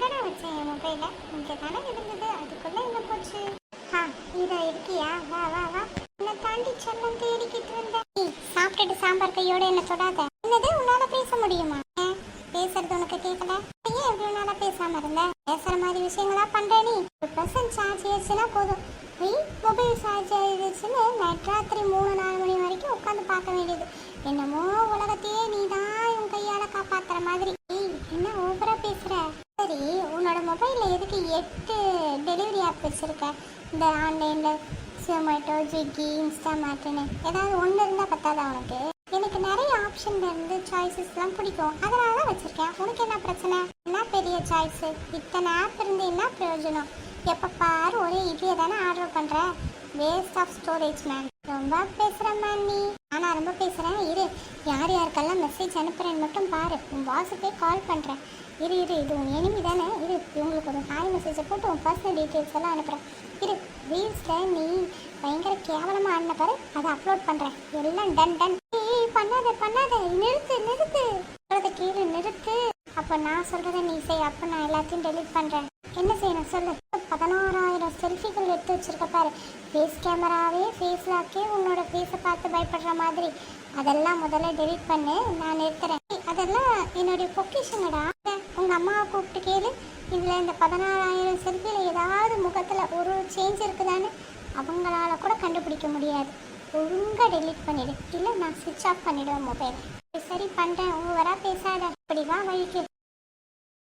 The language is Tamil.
எங்கடா வச்சேன் என் மொபைல? இங்கே தானே இருந்தது, அதுக்குள்ள எங்க போச்சு? இதோ இருக்கியா? வா வா வா. என்னை தாண்டி செல்லம் தேடிக்கிட்டு இருந்தேன். நீ சாப்பிட்டுட்டு சாம்பார் கையோட என்ன தொடாத. என்னது, உன்னால பேச முடியுமா? பேசுறது உனக்கு கேட்கல? ஏன் எப்படி உன்னால பேசாம இருந்த? பேசுற மாதிரி விஷயங்களா பண்ற நீ? 1% சார்ஜ் ஏறிச்சுன்னா போதும், நீ மொபைல் சார்ஜ் ஆயிடுச்சுன்னு நைட் ராத்திரி 3-4 மணி வரைக்கும் உட்காந்து பார்க்க வேண்டியது. என்னமோ உலகத்தையே நீ தான் உன் கையால காப்பாத்துற மாதிரி. என்ன ஓவரா பேசுற? சரி, உன்னோட மொபைல்ல எதுக்கு 8 டெலிவரி ஆப் வச்சிருக்க? இந்த ஆன்லைன்ல ஜொமேட்டோ, ஸ்விக்கி, இன்ஸ்டாமார்ட்னு ஏதாவது ஒன்று இருந்தால் பத்தாதா உனக்கு? எனக்கு நிறைய ஆப்ஷன்ல இருந்து சாய்ஸஸ்லாம் பிடிக்கும், அதனால தான் வச்சிருக்கேன். உனக்கு என்ன பிரச்சனை? என்ன பெரிய சாய்ஸு? இத்தனை ஆப் இருந்து என்ன பிரயோஜனம்? எப்போ பாரு ஒரே இட்லியை தானே ஆர்டர் பண்ணுற. Waste of storage man. ரொம்ப பேசுகிற மேன் நீ. ஆனால் ரொம்ப பேசுகிறேன். இரு, யார் யாருக்கெல்லாம் மெசேஜ் அனுப்புகிறேன்னு மட்டும் பாரு. உன் பாஸுக்கே கால் பண்ணுறேன். இரு, இது உன் எனிமி தானே. இரு, இவங்களுக்கு ஒரு ஹாய் மெசேஜை போட்டு உன் பர்சனல் டீட்டெயில்ஸ் எல்லாம் அனுப்புகிறேன். இரு, ரீல்ஸில் நீ பயங்கர கேவலமாக ஆடின பாரு, அதை அப்லோட் பண்ணுறேன். எல்லாம் டன் டன். பண்ணாத, நிறுத்து சொல்கிறத கேளு, நிறுத்து. அப்போ நான் சொல்கிறத நீ செய். அப்போ நான் எல்லாத்தையும் டெலிட் பண்ணுறேன். என்ன செய்யணும் சொல்லு? 16,000 செல்ஃபிகள் எடுத்து வச்சிருக்க பாரு. ஃபேஸ் கேமராவே, ஃபேஸ் லாக்கே உன்னோட ஃபேஸை பார்த்து பயப்படுற மாதிரி. அதெல்லாம் முதல்ல டெலிட் பண்ணு, நான் நிறுத்துறேன். அதெல்லாம் என்னுடைய பொக்கிஷங்கடா. உங்கள் அம்மாவை கூப்பிட்டு கேளு, இதில் இந்த 16,000 செல்ஃபியில் ஏதாவது முகத்தில் ஒரு சேஞ்ச் இருக்குதான்னு அவங்களால கூட கண்டுபிடிக்க முடியாது. ஒழுங்காக டெலிட் பண்ணிடு, இல்லை நான் ஸ்விட்ச் ஆஃப் பண்ணிவிடுவேன் மொபைலை. சரி பண்ணுறேன், ஓவராக பேசாத. இப்படி வா வழிக்கு.